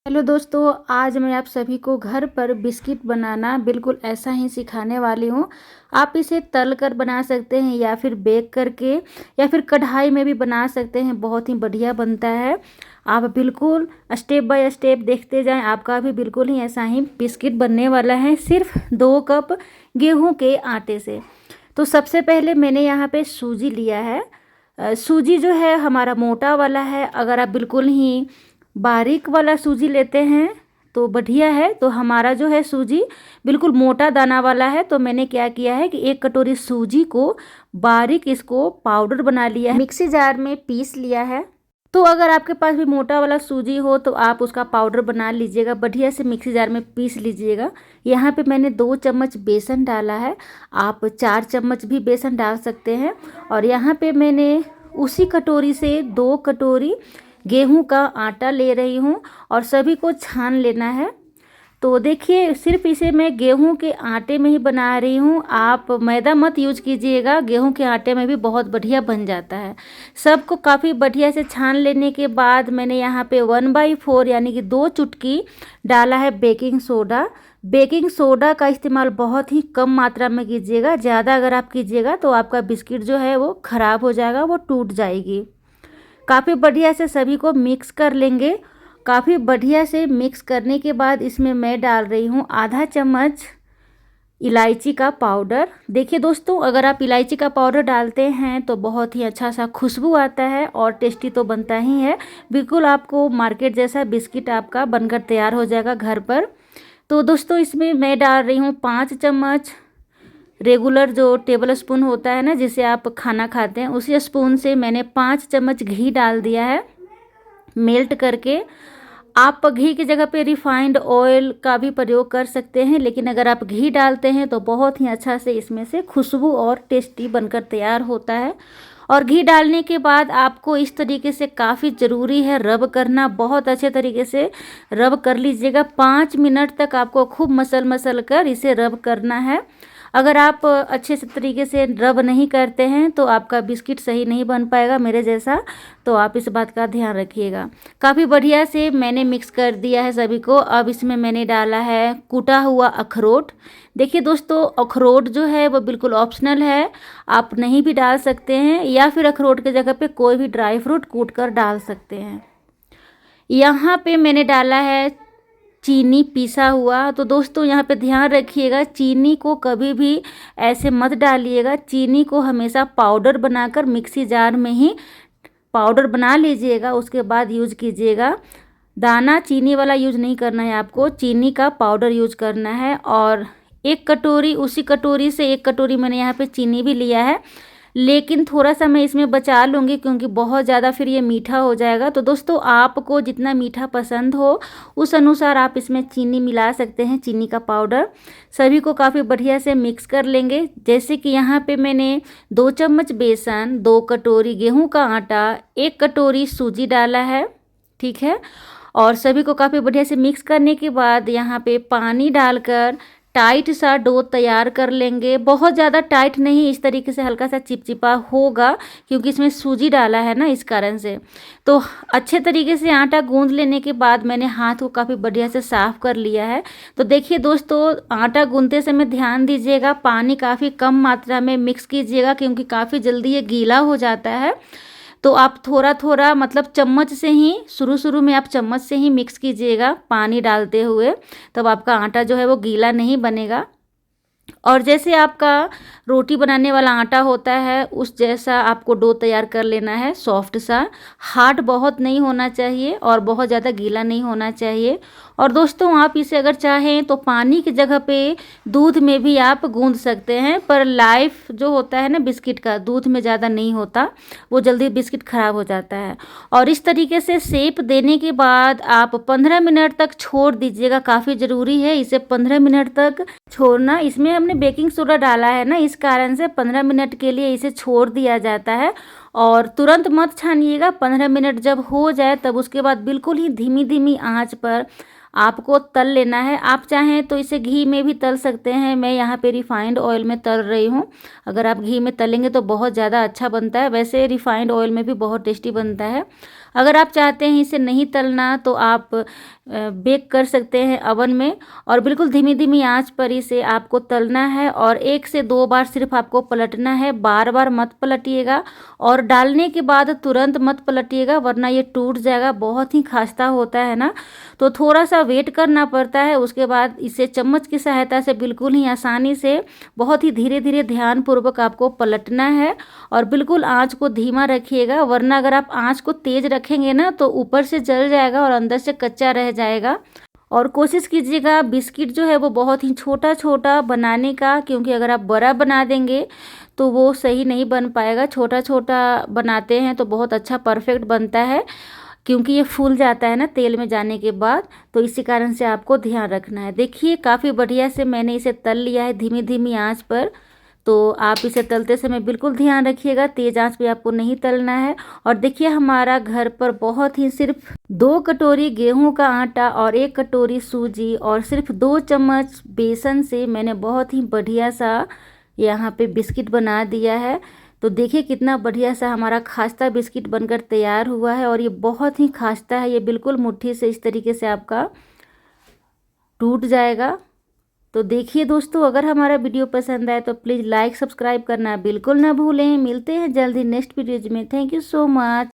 Hello दोस्तों, आज मैं आप सभी को घर पर बिस्किट बनाना बिल्कुल ऐसा ही सिखाने वाली हूँ। आप इसे तल कर बना सकते हैं या फिर बेक करके या फिर कढ़ाई में भी बना सकते हैं। बहुत ही बढ़िया बनता है। आप बिल्कुल स्टेप बाय स्टेप देखते जाएं, आपका भी बिल्कुल ही ऐसा ही बिस्किट बनने वाला है, सिर्फ 2 कप गेहूं के आटे से। तो सबसे पहले मैंने यहाँ पे सूजी लिया है। सूजी जो है हमारा मोटा वाला है। अगर आप बिल्कुल ही बारीक वाला सूजी लेते हैं तो बढ़िया है। तो हमारा जो है सूजी बिल्कुल मोटा दाना वाला है। तो मैंने क्या किया है कि 1 कटोरी सूजी को बारीक इसको पाउडर बना लिया है, मिक्सी जार में पीस लिया है। तो अगर आपके पास भी मोटा वाला सूजी हो तो आप उसका पाउडर बना लीजिएगा, बढ़िया से मिक्सी जार में पीस लीजिएगा। यहाँ पे मैंने 2 चम्मच बेसन डाला है, आप 4 चम्मच भी बेसन डाल सकते हैं। और यहाँ पे मैंने उसी कटोरी से 2 कटोरी गेहूं का आटा ले रही हूं और सभी को छान लेना है। तो देखिए, सिर्फ इसे मैं गेहूं के आटे में ही बना रही हूं। आप मैदा मत यूज कीजिएगा, गेहूं के आटे में भी बहुत बढ़िया बन जाता है। सबको काफ़ी बढ़िया से छान लेने के बाद मैंने यहाँ पे 1/4 यानी कि 2 चुटकी डाला है बेकिंग सोडा। बेकिंग सोडा का इस्तेमाल बहुत ही कम मात्रा में कीजिएगा, ज़्यादा अगर आप कीजिएगा तो आपका बिस्किट जो है वो ख़राब हो जाएगा, वो टूट जाएगी। काफ़ी बढ़िया से सभी को मिक्स कर लेंगे। काफ़ी बढ़िया से मिक्स करने के बाद इसमें मैं डाल रही हूँ आधा चम्मच इलायची का पाउडर। देखिए दोस्तों, अगर आप इलायची का पाउडर डालते हैं तो बहुत ही अच्छा सा खुशबू आता है और टेस्टी तो बनता ही है। बिल्कुल आपको मार्केट जैसा बिस्किट आपका बनकर तैयार हो जाएगा घर पर। तो दोस्तों, इसमें मैं डाल रही हूँ 5 चम्मच रेगुलर जो टेबल स्पून होता है ना, जिसे आप खाना खाते हैं, उसी स्पून से मैंने 5 चम्मच घी डाल दिया है मेल्ट करके। आप घी की जगह पे रिफाइंड ऑयल का भी प्रयोग कर सकते हैं, लेकिन अगर आप घी डालते हैं तो बहुत ही अच्छा से इसमें से खुशबू और टेस्टी बनकर तैयार होता है। और घी डालने के बाद आपको इस तरीके से काफ़ी ज़रूरी है रब करना, बहुत अच्छे तरीके से रब कर लीजिएगा। 5 मिनट तक आपको खूब मसल कर इसे रब करना है। अगर आप अच्छे से तरीके से रब नहीं करते हैं तो आपका बिस्किट सही नहीं बन पाएगा मेरे जैसा। तो आप इस बात का ध्यान रखिएगा। काफ़ी बढ़िया से मैंने मिक्स कर दिया है सभी को। अब इसमें मैंने डाला है कूटा हुआ अखरोट। देखिए दोस्तों, अखरोट जो है वो बिल्कुल ऑप्शनल है, आप नहीं भी डाल सकते हैं या फिर अखरोट की जगह पे कोई भी ड्राई फ्रूट कूट कर डाल सकते हैं। यहाँ पे मैंने डाला है चीनी पीसा हुआ। तो दोस्तों, यहाँ पे ध्यान रखिएगा, चीनी को कभी भी ऐसे मत डालिएगा। चीनी को हमेशा पाउडर बनाकर मिक्सी जार में ही पाउडर बना लीजिएगा, उसके बाद यूज कीजिएगा। दाना चीनी वाला यूज नहीं करना है, आपको चीनी का पाउडर यूज करना है। और 1 कटोरी, उसी कटोरी से 1 कटोरी मैंने यहाँ पे चीनी भी लिया है, लेकिन थोड़ा सा मैं इसमें बचा लूँगी क्योंकि बहुत ज़्यादा फिर ये मीठा हो जाएगा। तो दोस्तों, आपको जितना मीठा पसंद हो उस अनुसार आप इसमें चीनी मिला सकते हैं, चीनी का पाउडर। सभी को काफ़ी बढ़िया से मिक्स कर लेंगे। जैसे कि यहाँ पे मैंने 2 चम्मच बेसन, 2 कटोरी गेहूं का आटा, 1 कटोरी सूजी डाला है, ठीक है। और सभी को काफ़ी बढ़िया से मिक्स करने के बाद यहाँ पे पानी डालकर टाइट सा डो तैयार कर लेंगे। बहुत ज़्यादा टाइट नहीं, इस तरीके से हल्का सा चिपचिपा होगा क्योंकि इसमें सूजी डाला है ना, इस कारण से। तो अच्छे तरीके से आटा गूंद लेने के बाद मैंने हाथ को काफ़ी बढ़िया से साफ़ कर लिया है। तो देखिए दोस्तों, आटा गूंदते समय ध्यान दीजिएगा, पानी काफ़ी कम मात्रा में मिक्स कीजिएगा क्योंकि काफ़ी जल्दी ये गीला हो जाता है। तो आप थोड़ा थोड़ा मतलब चम्मच से ही, शुरू में आप चम्मच से ही मिक्स कीजिएगा पानी डालते हुए, तब आपका आटा जो है वो गीला नहीं बनेगा। और जैसे आपका रोटी बनाने वाला आटा होता है उस जैसा आपको डो तैयार कर लेना है, सॉफ्ट सा। हार्ड बहुत नहीं होना चाहिए और बहुत ज़्यादा गीला नहीं होना चाहिए। और दोस्तों, आप इसे अगर चाहें तो पानी की जगह पे दूध में भी आप गूंद सकते हैं, पर लाइफ जो होता है ना बिस्किट का, दूध में ज़्यादा नहीं होता, वो जल्दी बिस्किट ख़राब हो जाता है। और इस तरीके से शेप देने के बाद आप 15 मिनट तक छोड़ दीजिएगा। काफ़ी ज़रूरी है इसे 15 मिनट तक छोड़ना। इसमें हमने बेकिंग सोडा डाला है ना, इस कारण से 15 मिनट के लिए इसे छोड़ दिया जाता है। और तुरंत मत छानिएगा, 15 मिनट जब हो जाए तब उसके बाद बिल्कुल ही धीमी धीमी आंच पर आपको तल लेना है। आप चाहें तो इसे घी में भी तल सकते हैं, मैं यहाँ पे रिफाइंड ऑयल में तल रही हूँ। अगर आप घी में तलेंगे तो बहुत ज़्यादा अच्छा बनता है, वैसे रिफाइंड ऑयल में भी बहुत टेस्टी बनता है। अगर आप चाहते हैं इसे नहीं तलना तो आप बेक कर सकते हैं अवन में, और बिल्कुल धीमी धीमी आंच पर इसे आपको तलना है। और 1 से 2 बार सिर्फ आपको पलटना है, बार बार मत पलटिएगा, और डालने के बाद तुरंत मत पलटिएगा वरना ये टूट जाएगा, बहुत ही खस्ता होता है ना, तो थोड़ा सा वेट करना पड़ता है। उसके बाद इसे चम्मच की सहायता से बिल्कुल ही आसानी से बहुत ही धीरे धीरे ध्यानपूर्वक आपको पलटना है, और बिल्कुल आंच को धीमा रखिएगा, वरना अगर आप आंच को तेज रखेंगे ना तो ऊपर से जल जाएगा और अंदर से कच्चा रह जाएगा। और कोशिश कीजिएगा बिस्किट जो है वो बहुत ही छोटा छोटा बनाने का, क्योंकि अगर आप बड़ा बना देंगे तो वो सही नहीं बन पाएगा। छोटा छोटा बनाते हैं तो बहुत अच्छा परफेक्ट बनता है, क्योंकि ये फूल जाता है ना तेल में जाने के बाद, तो इसी कारण से आपको ध्यान रखना है। देखिए काफ़ी बढ़िया से मैंने इसे तल लिया है धीमी धीमी आंच पर। तो आप इसे तलते समय बिल्कुल ध्यान रखिएगा, तेज़ आंच पे आपको नहीं तलना है। और देखिए हमारा घर पर बहुत ही सिर्फ 2 कटोरी गेहूं का आटा और 1 कटोरी सूजी और सिर्फ 2 चम्मच बेसन से मैंने बहुत ही बढ़िया सा यहाँ पे बिस्किट बना दिया है। तो देखिए कितना बढ़िया सा हमारा खास्ता बिस्किट बनकर तैयार हुआ है, और ये बहुत ही खास्ता है, ये बिल्कुल मुट्ठी से इस तरीके से आपका टूट जाएगा। तो देखिए दोस्तों, अगर हमारा वीडियो पसंद आए तो प्लीज़ लाइक सब्सक्राइब करना बिल्कुल ना भूलें। मिलते हैं जल्द ही नेक्स्ट वीडियोज में। Thank you so much.